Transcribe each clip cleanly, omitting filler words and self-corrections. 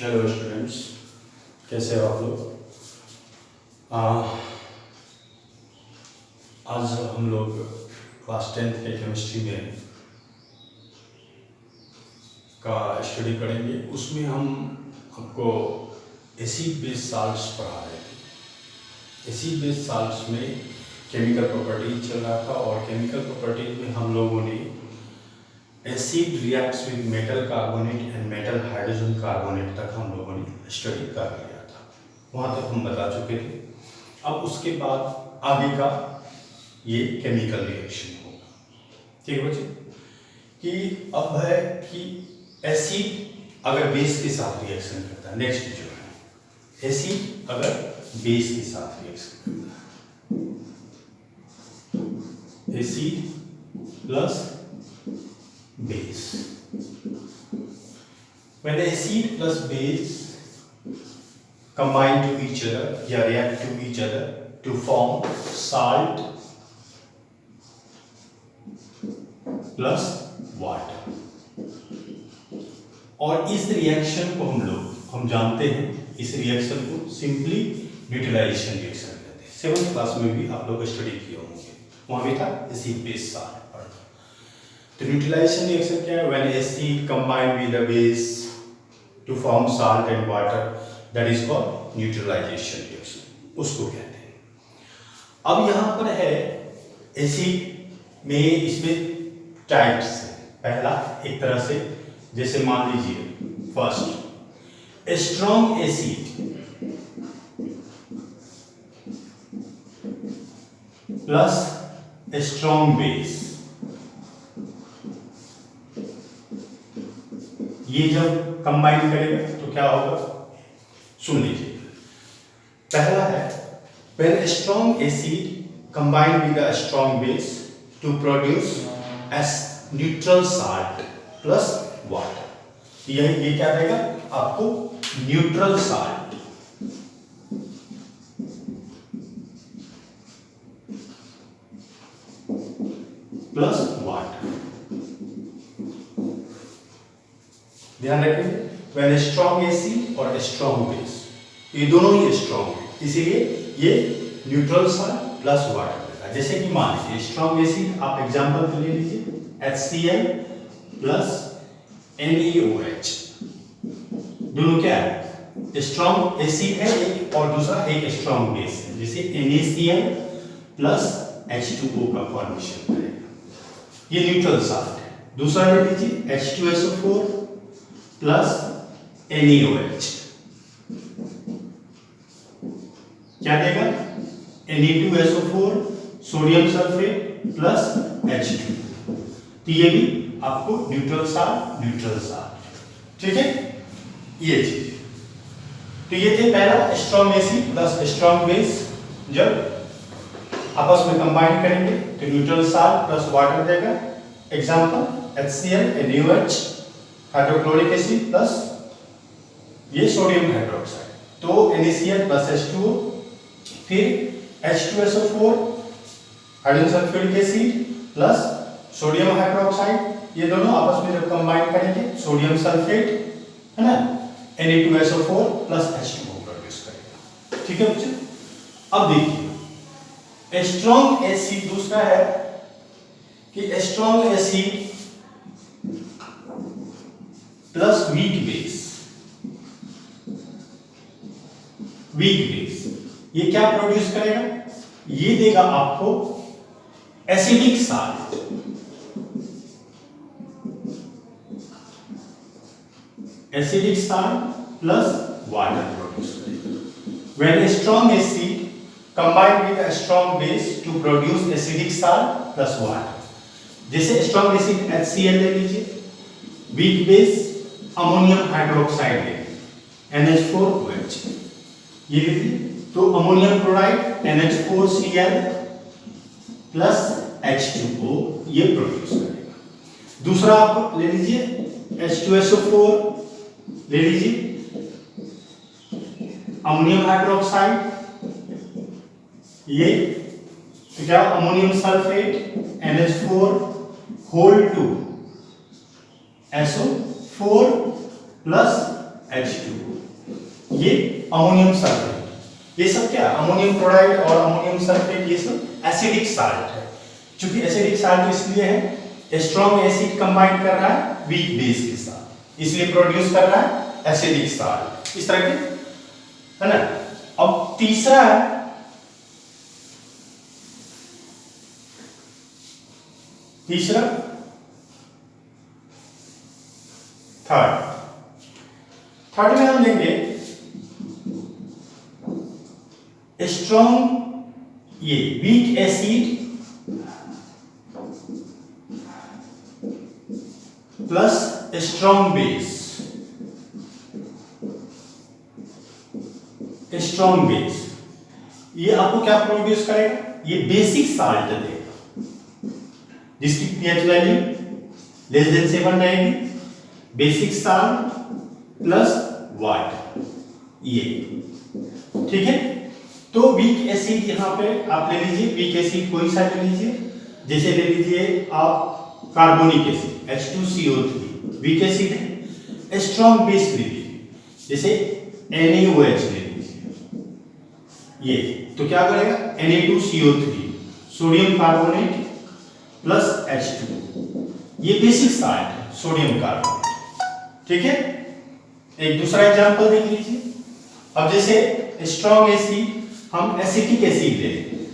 Hello students, कैसे हो आप लोग। आज हम लोग क्लास 10th के केमिस्ट्री में का स्टडी करेंगे। उसमें हम आपको एसिड बेस साल्ट्स पढ़ा रहे थे। एसिड बेस साल्ट्स में केमिकल प्रॉपर्टीज चल रहा था और केमिकल प्रॉपर्टीज में हम लोगों ने acid reacts with metal carbonate and metal hydrogen carbonate तक हम लोगों ने स्टडी कर लिया था। वहाँ तक हम बता चुके थे। अब उसके बाद आगे का ये केमिकल रिएक्शन होगा। ठीक है बच्चे, कि अब है कि एसिड अगर बेस के साथ रिएक्शन करता है, नेक्स्ट जो है एसिड अगर बेस के साथ रिएक्शन करता है, acid plus base. When acid plus base combine to each other या react to each other to form salt plus water. और इस रिएक्शन को हम जानते हैं, इस रिएक्शन को सिंपली न्यूट्रलाइजेशन रिएक्शन कहते हैं। 7th क्लास में भी आप लोग स्टडी किए होंगे, वहां भी था एसिड बेस साल्ट। तो न्यूट्रलाइजेशन रिएक्शन क्या है? When acid combine with a base to form salt and water, that is called neutralisation reaction, उसको कहते हैं। अब यहाँ पर है एसिड में, इसमें टाइप्स है। पहला एक तरह से, जैसे मान लीजिए first strong acid plus strong base, ये जब कंबाइन करेगा तो क्या होगा, सुन लीजिए। पहला है when strong acid combine with a strong base to produce as neutral salt plus water. ये क्या देगा आपको, न्यूट्रल साल्ट प्लस वाटर। ध्यान रखेंगे, व्हेन स्ट्रॉन्ग एसिड और स्ट्रॉन्ग बेस, ये दोनों ही स्ट्रॉन्ग है, इसीलिए ये न्यूट्रल साल्ट प्लस वाटर देता है। जैसे कि मान लीजिए स्ट्रॉन्ग एसिड, आप एग्जांपल ले लीजिए HCl प्लस NaOH, दोनों क्या है, स्ट्रॉन्ग एसिड है एक, और दूसरा एक स्ट्रॉन्ग बेस है। जैसे NaCl प्लस H2O का फॉर्मेशन करेगा, ये न्यूट्रल साल्ट है। दूसरा ले लीजिए H2SO4 प्लस NaOH, क्या देगा, Na2SO4 sodium sulphate plus H2। तो ये भी आपको न्यूट्रल साल्ट, ठीक है, ये चीज। तो ये थे पहला strong acid plus strong base, जब आपस में कंबाइन करेंगे तो न्यूट्रल साल्ट प्लस वाटर देगा। Example HCl, NaOH, hydrochloric acid plus ये सोडियम हाइड्रोक्साइड, तो NaCl प्लस H2O, फिर H2SO4 hydrogen sulphuric acid plus sodium hydroxide, ये दोनों आपस में जब कंबाइन करेंगे सोडियम सल्फेट है ना, Na2SO4 प्लस H2O प्रोड्यूस करेगा। ठीक है बच्चे, अब देखिए स्ट्रॉन्ग एसिड, दूसरा है कि strong acid plus weak base, ये क्या प्रोड्यूस करेगा, ये देगा आपको acidic salt, plus water produce करेगा। When strong acid combine with a strong base to produce acidic salt plus water. जैसे स्ट्रॉन्ग एसिड HCl ले लीजिए, वीक बेस अमोनियम हाइड्रोक्साइड है NH4OH, ये लीजिए, तो ammonium chloride NH4Cl plus H2O ये produce करेगा। दूसरा आप ले लीजिए H2SO4, ले लीजिए अमोनियम हाइड्रोक्साइड, ये तो क्या, ammonium sulphate NH4 whole 2 SO4 plus H2O, ये अमोनियम सल्फेट। ये सब क्या, अमोनियम क्लोराइड और अमोनियम सल्फेट, ये सब एसिडिक साल्ट है। क्योंकि एसिडिक साल्ट इसलिए है, स्ट्रॉन्ग एसिड कंबाइन कर रहा है वीक बेस के साथ, इसलिए प्रोड्यूस कर रहा है एसिडिक साल्ट, इस तरह के, है ना। अब तीसरा है थर्ड में हम लेंगे स्ट्रॉन्ग ये weak acid plus strong base. Strong base ये आपको क्या प्रोड्यूस करेगा, ये बेसिक साल्ट देगा जिसकी पीएच वैल्यू लेस देन 7 रहेगी। बेसिक साल्ट प्लस वाटर, ये ठीक है। तो वीक एसिड यहां पे आप ले लीजिए, वीक एसिड कोई सा ले लीजिए, जैसे ले लीजिए आप carbonic acid H2CO3 weak acid है। स्ट्रॉन्ग बेस ले लीजिए जैसे NaOH ले लीजिए, ये तो क्या करेगा Na2CO3 sodium carbonate plus H2, ये बेसिक साल्ट है सोडियम कार्बोनेट, ठीक है। एक दूसरा एग्जांपल देख लीजिए। अब जैसे स्ट्रॉन्ग एसिड हम एसिटिक एसिड ले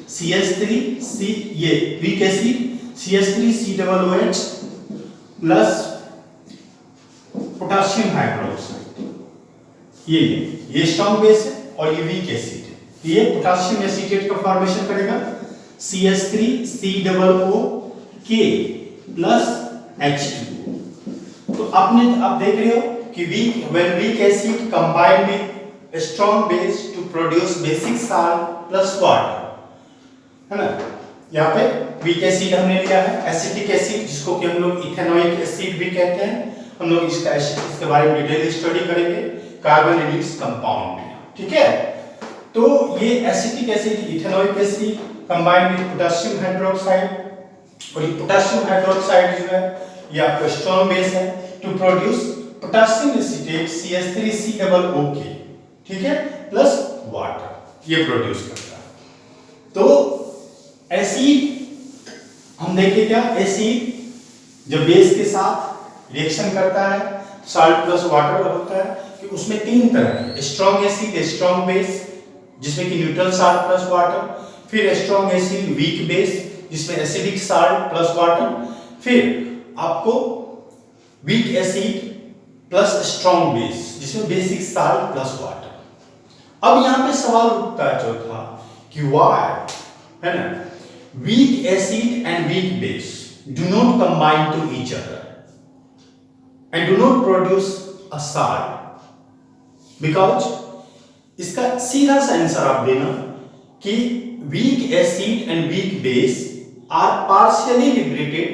CH3C, ये weak acid CH3COOH plus potassium hydroxide, ये स्ट्रॉन्ग बेस है और ये वीक एसिड है। तो ये पोटेशियम एसीटेट का फॉर्मेशन करेगा CH3COOK प्लस H2। तो आप देख रहे हो कि when weak acid combined with a strong base to produce basic salt plus water, है ना। यहाँ पे वीक एसिड हमने लिया है, एसिटिक एसिड जिसको कि हम लोग इथेनोइक एसिड भी कहते हैं। हम लोग इसके बारे में डिटेल स्टडी करेंगे कार्बन रिड्यूस कंपाउंड में, ठीक है। तो ये acetic acid ethanoic acid combined with potassium hydroxide, और ये पोटेशियम हाइड्रोक्साइड जो है ये आपका स्ट्रॉन्ग बेस है to produce potassium acetate CH3COOK, ठीक है, प्लस वाटर, ये प्रोड्यूस करता है। तो एसिड हम देखें क्या, एसिड जब बेस के साथ रिएक्शन करता है साल्ट प्लस वाटर होता है कि उसमें तीन तरह के स्ट्रॉन्ग एसिड स्ट्रॉन्ग बेस जिसमें कि न्यूट्रल साल्ट प्लस वाटर, फिर स्ट्रॉन्ग एसिड वीक बेस जिसमें एसिडिक साल्ट प्लस वाटर, फिर आपको weak acid plus strong base जिसमें बेसिक साल्ट प्लस वाटर। अब यहां पे सवाल उठता है चौथा कि व्हाई, है ना, weak acid and weak base do not combine to each other and do not produce a salt, because इसका सीधा सा आंसर आप देना कि weak acid and weak base are partially liberated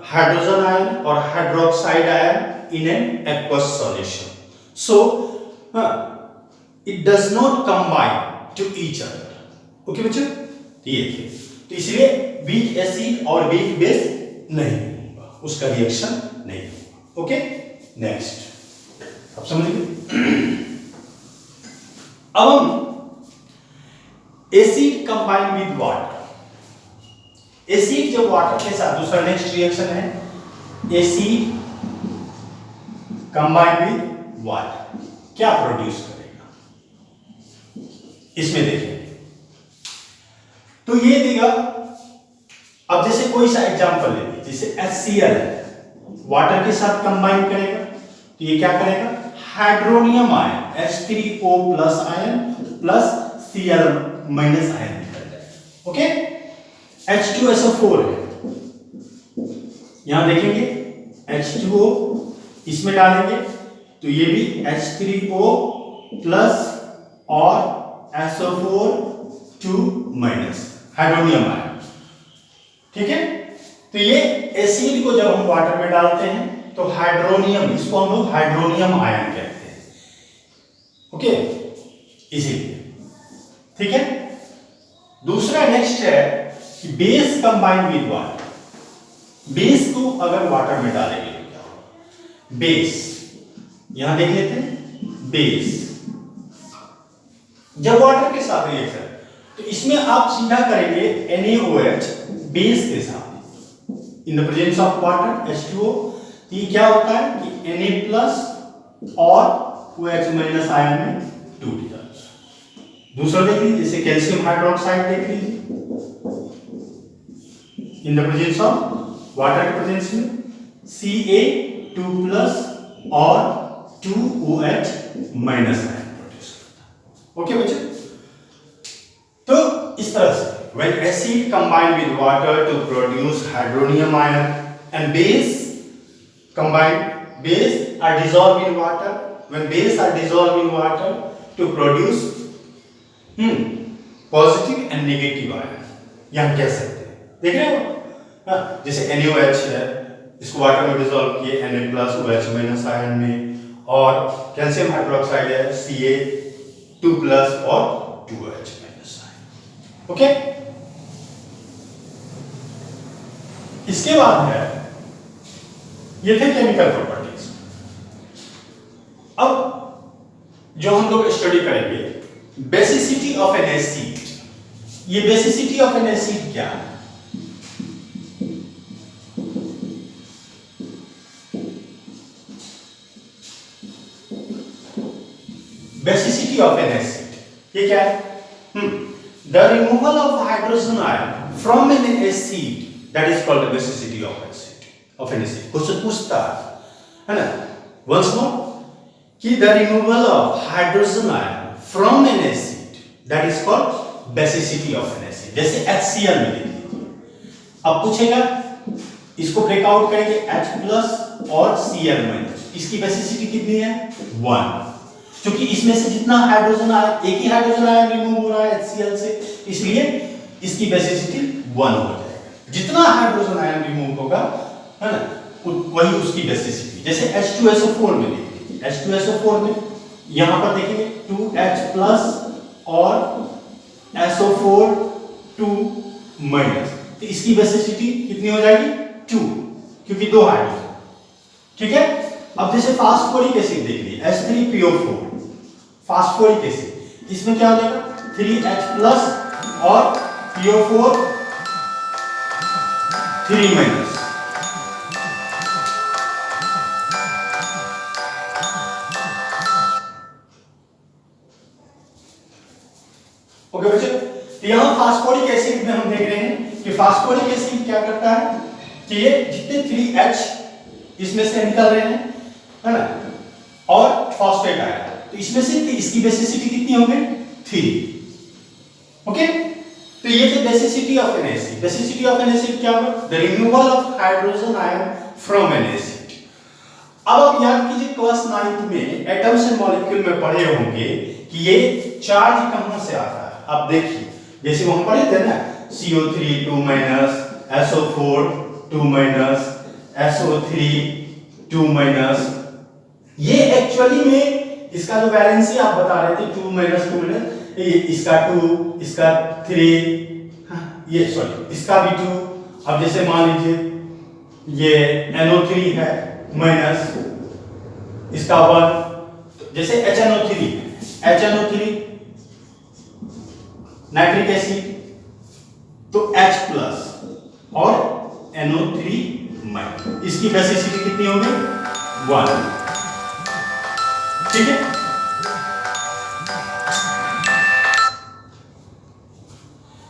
hydrogen ion और hydroxide ion in an aqueous solution, so it does not combine to each other, okay बच्चों। ये थे, तो इसलिए वीक एसिड और वीक बेस नहीं होगा, उसका रिएक्शन नहीं होगा, ओके। नेक्स्ट आप समझ गए। अब हम acid combine with water, acid जब वाटर के साथ, दूसरा नेक्स्ट रिएक्शन है एसिड कंबाइन विद वाटर, क्या प्रोड्यूस करेगा इसमें देखेंगे। तो ये देगा, अब जैसे कोई सा एग्जांपल ले लीजिए, जैसे HCl है, वाटर के साथ कंबाइन करेगा तो ये क्या करेगा, hydronium ion H3O plus ion plus Cl minus ion निकल जाएगा, ओके। H2SO4 है, यहां देखेंगे H2O इसमें डालेंगे तो ये भी H3O प्लस और SO4 2 माइनस हाइड्रोनियम आयन, ठीक है। तो ये एसिड को जब हम वाटर में डालते हैं तो हाइड्रोनियम, इसको हम लोग हाइड्रोनियम आयन कहते हैं, ओके, इसीलिए, ठीक है। दूसरा नेक्स्ट है कि base combine with water, base को अगर वाटर में डालेंगे बेस, यहां देख लेते हैं बेस जब वाटर के साथ रिएक्शन, तो इसमें आप सीधा करेंगे NaOH बेस के साथ in the presence of water H2O। तो ये क्या होता है कि Na प्लस और OH माइनस आयन में टूट जाता है। दूसरा देख लीजिए, जैसे कैल्शियम हाइड्रोक्साइड देख लीजिए, in the presence of water के प्रेजेंस में Ca2 प्लस और 2OH माइनस आयन प्रोड्यूस करता है। ओके बच्चे, तो इस तरह से when acid combine with water to produce hydronium ion and base are dissolved in water, when base are dissolved in water to produce positive and negative ion, ये हम कह सकते हैं। देख रहे हो जैसे NaOH है, इसको वाटर में डिसॉल्व किए Na plus OH minus ion में, और कैल्शियम हाइड्रोक्साइड है Ca2 प्लस और 2OH माइनस आयन। ओके, इसके बाद है, ये थे केमिकल प्रॉपर्टीज। अब जो हम लोग स्टडी करेंगे बेसिसिटी ऑफ एन एसिड। ये बेसिसिटी ऑफ एन एसिड क्या है? बेसिसिटी ऑफ एन एसिड ये क्या है? The removal of hydrogen ion from N acid, that is called the basicity of N acid. Question पूछता है ना, वंस मोर, कि the removal of hydrogen ion from N acid, that is called basicity of N acid. जैसे HCl में देख लीजिए, अब पूछेगा, इसको ब्रेकआउट करेंगे H प्लस और Cl माइनस, इसकी बेसिसिटी कितनी है? 1। क्योंकि इसमें से जितना हाइड्रोजन आयन, एक ही हाइड्रोजन आयन रिमूव हो रहा है HCl से, इसलिए इसकी बेसिसिटी 1 हो जाएगा। जितना हाइड्रोजन आयन रिमूव होगा, है ना, वही उसकी बेसिसिटी। जैसे H2SO4 में देखिए, H2SO4 में यहां पर देखेंगे 2H प्लस और SO4 2 माइनस, तो इसकी बेसिसिटी कितनी हो जाएगी? 2, क्योंकि 2 हाइड्रोजन। ठीक है, अब जैसे फास्फोरिक एसिड देख लीजिए, H3PO4 फास्फोरिक एसिड, इसमें क्या हो जाएगा? 3H प्लस और PO4 3 माइनस। ओके बच्चे, तो यहां फास्फोरिक एसिड में हम देख रहे हैं कि फास्फोरिक एसिड क्या करता है कि ये जितने 3H इसमें से निकल रहे हैं, है ना, और फॉस्फेट आया, तो इसमें से इसकी बेसिसिटी कितनी हो गई? 3। ओके, तो ये थे basicity of N acid. Basicity of N acid क्या होगा? The removal of hydrogen ion from N acid. अब आप याद कीजिए, क्लास 9th में एटम्स एंड मॉलिक्यूल में पढ़े होंगे कि ये चार्ज कहां से आता है। अब देखिए, जैसे हम पढ़े थे ना, CO3 2 minus, SO4 2 minus, SO3 2 minus, ये एक्चुअली में इसका जो वैलेंसी आप बता रहे थे 2 माइनस 2 माइनस, इसका 2, इसका 3, ये सॉरी इसका भी 2। अब जैसे मान लीजिए ये NO3 है माइनस, इसका 1, जैसे HNO3 नाइट्रिक एसिड, तो H प्लस और NO3 माइनस, इसकी बेसिसिटी कितनी होगी? 1। ठीक है,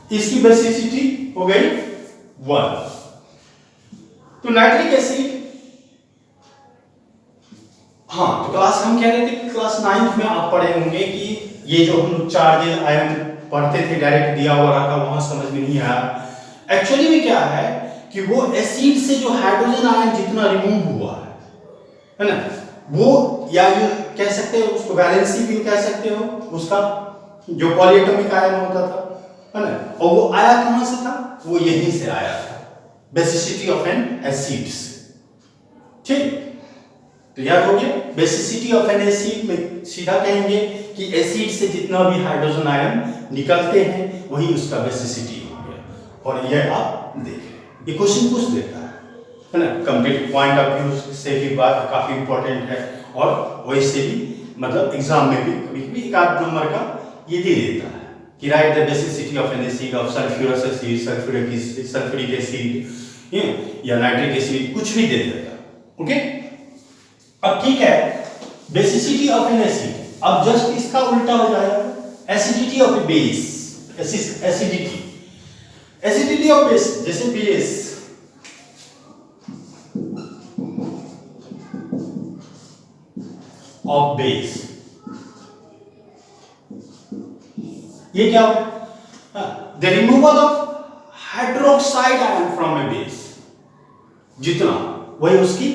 इसकी बेसिसिटी हो गई 1। तो नाइट्रिक एसिड, हाँ, तो क्लास हम कह रहे थे कि क्लास 9th में आप पढ़े होंगे कि ये जो हम लोग चार्ज आयन पढ़ते थे, डायरेक्ट दिया हुआ रहा था, वहां समझ में नहीं आया। एक्चुअली में क्या है कि वो एसिड से जो हाइड्रोजन आयन जितना रिमूव हुआ है ना, वो या ये कह सकते हो उसको वैलेंसी भी कह सकते हो, उसका जो पॉलीएटॉमिक आयन होता था, है ना, और वो आया कहां से था? वो यहीं से आया था, बेसिसिटी ऑफ एन एसिड से। ठीक, तो याद हो गया, बेसिसिटी ऑफ एन एसिड में सीधा कहेंगे कि एसिड से जितना भी हाइड्रोजन आयन निकलते हैं वही उसका बेसिसिटी हो गया। और ये आप देख रहे हैं, ये क्वेश्चन पूछ देता है ना, कंप्लीट पॉइंट ऑफ व्यू से भी बात काफी इंपॉर्टेंट है, और वैसे भी मतलब एग्जाम में भी कभी-कभी 1 आध नंबर का ये दे देता है कि right the basicity of N acid of sulphurous acid, sulphuric acid, sulphuric acid या नाइट्रिक एसिड, कुछ भी दे देगा। ओके, अब ठीक है, बेसिसिटी ऑफ एन एसिड, अब जस्ट इसका उल्टा हो जाएगा, acidity of A base, acidity of base, जैसे बेस ऑफ बेस, ये क्या होगा, the removal of hydroxide ion from A base, जितना वही उसकी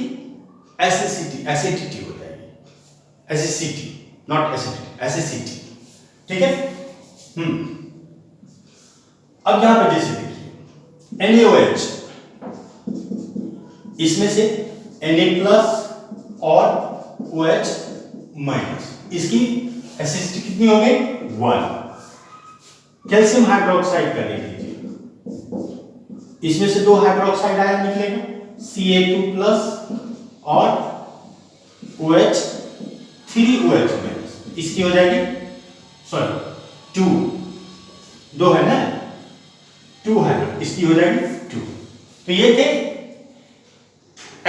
एसिडिटी हो जाएगी, एसिडिटी, नॉट एसिडिटी, एसिडिटी, ठीक है। अब यहां पर जैसे देखिए NaOH, इसमें से Na+ और OH-, इसकी एसिडिटी कितनी हो गई, 1। कैल्शियम हाइड्रोक्साइड का देख लीजिए, इसमें से 2 हाइड्रोक्साइड आयन निकलेगा, Ca2+ और OH, 3OH-, इसकी हो जाएगी, सॉरी 2 है ना, 2 है, इसकी हो जाएगी 2। तो ये थे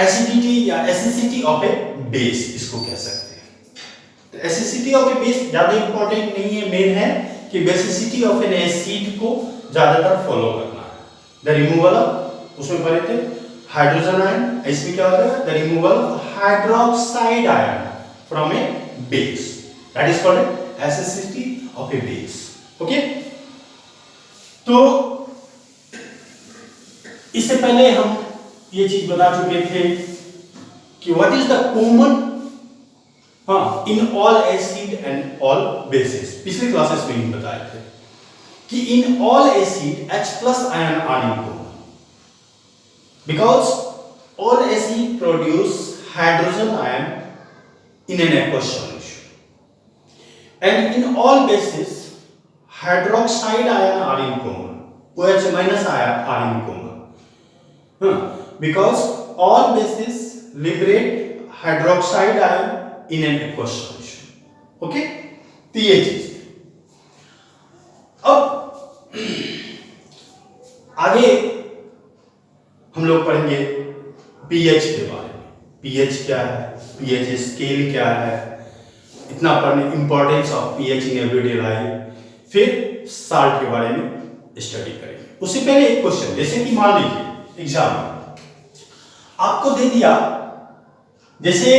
एसिडिटी या एसिडिटी ऑफ ए बेस, इसको कह सकते हैं। तो एसिडिटी ऑफ ए बेस ज्यादा इंपॉर्टेंट नहीं है, मेन है कि बेसिसिटी ऑफ एन एसिड को ज्यादातर फॉलो करना है। द रिमूवल ऑफ, उसमें पढ़े थे हाइड्रोजन आयन, इसमें क्या होता है, the removal of hydroxide ion from A base, that is called acidity of A base. Okay, तो इससे पहले हम ये चीज बता चुके थे कि what is the common in all acid and all bases, पिछले क्लासेस में ही बताए थे कि in all acid H+ ion are in common, because all acid produce hydrogen ion in an aqueous solution, and in all bases hydroxide ion are in common, OH- ion are in common, because all bases liberate hydroxide ion in an aqueous solution. Okay, तो ये चीज। अब आगे हम लोग पढ़ेंगे pH के बारे में, पीएच क्या है, पीएच स्केल क्या है, इतना पढ़ने, importance of pH in everyday life, फिर साल्ट के बारे में स्टडी करेंगे। उससे पहले एक क्वेश्चन, जैसे कि मान लीजिए एग्जाम में आपको दे दिया, जैसे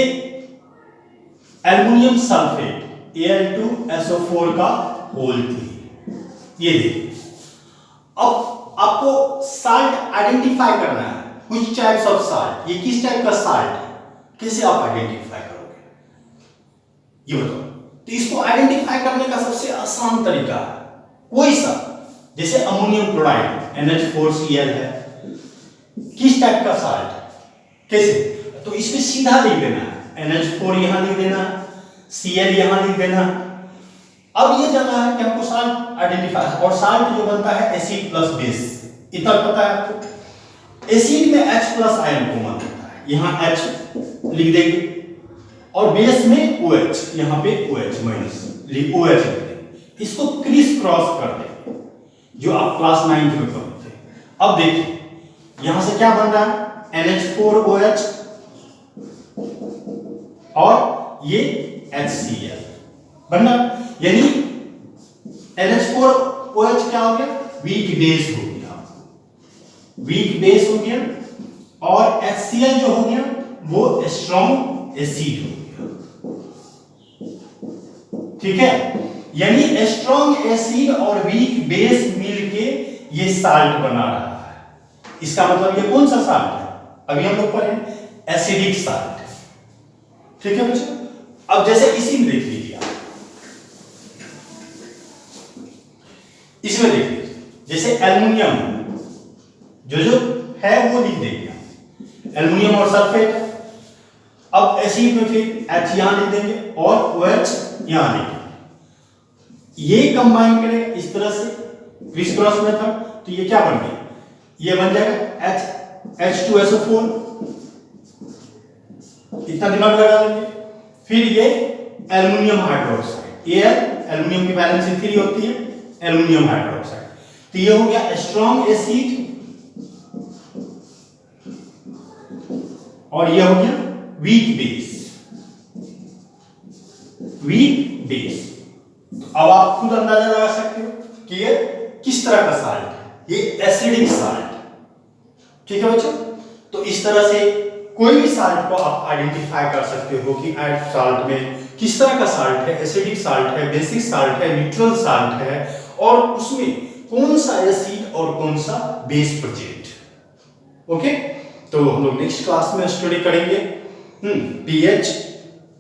एल्युमिनियम सल्फेट Al2SO4 का होल थी, ये देखिए। अब आपको साल्ट आइडेंटिफाई करना है, कुछ टाइप्स ऑफ साल्ट, ये किस टाइप का साल्ट है, कैसे आप आइडेंटिफाई करोगे, ये बताओ। तो इसको आइडेंटिफाई करने का सबसे आसान तरीका है कोई सा, जैसे अमोनियम क्लोराइड NH4Cl है, किस टाइप का साल्ट है, कैसे, तो इसमें सीधा लिख देना है, NH4 यहां लिख देना, Cl यहां लिख देना। अब ये जाना है कि हमको साल्ट आइडेंटिफाई, और साल्ट जो बनता है एसिड प्लस बेस, इतना पता है आपको। एसिड में H+ आयन कॉमन होता है, यहां H लिख देंगे, और बेस में OH, यहां पे OH- OH लिख देंगे, इसको क्रिस क्रॉस कर देंगे, जो आप क्लास 9 में पढ़ते थे। अब देखिए यहां से क्या बन रहा है, NH4OH और ये HCl बनना, यानी NH4OH क्या हो गया, वीक बेस हो गया, वीक बेस हो गया, और HCl जो हो गया वो स्ट्रॉन्ग एसिड हो गया, ठीक है। यानी स्ट्रॉन्ग एसिड और वीक बेस मिलके ये साल्ट बना रहा है। इसका मतलब ये कौन सा साल्ट है, अभी हम लोग पढ़े एसिडिक साल्ट, ठीक है बच्चों। अब जैसे इसी में देख लीजिए आप, इसमें देख लीजिए, जैसे एल्युमिनियम जो है वो लिख देंगे, एल्युमिनियम और सल्फेट। अब एसिड में फिर H यहां लिख देंगे और OH यहां लिख देंगे, ये कंबाइन करेगा इस तरह से क्रिस क्रॉस मेथड, तो ये क्या बन गया, ये बन जाएगा H2SO4, इतना दिमाग लगा लेंगे। फिर ये एल्युमिनियम हाइड्रोक्साइड एल्युमिनियम की वैलेंसी 3 होती है, एल्युमिनियम हाइड्रोक्साइड। तो ये हो गया स्ट्रॉन्ग एसिड और ये हो गया वीक बेस। Weak base. तो अब आप खुद अंदाजा लगा सकते हो कि ये किस तरह का साल्ट है, ये एसिडिक साल्ट। ठीक है बच्चों, तो इस तरह से कोई भी साल्ट को आप आइडेंटिफाई कर सकते हो कि साल्ट में किस तरह का साल्ट है, एसिडिक साल्ट है, बेसिक साल्ट है, न्यूट्रल साल्ट है, और उसमें कौन सा एसिड और कौन सा बेस प्रेजेंट। ओके, तो हम लोग नेक्स्ट क्लास में स्टडी करेंगे पीएच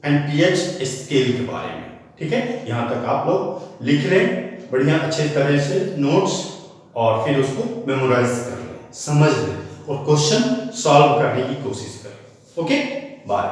एंड पीएच स्केल के बारे में। ठीक है, यहां तक आप लोग लिख लें बढ़िया अच्छे तरह से नोट्स, और फिर उसको मेमोराइज कर लें, समझ लें और क्वेश्चन सॉल्व करने की कोशिश करें। Okay, bye.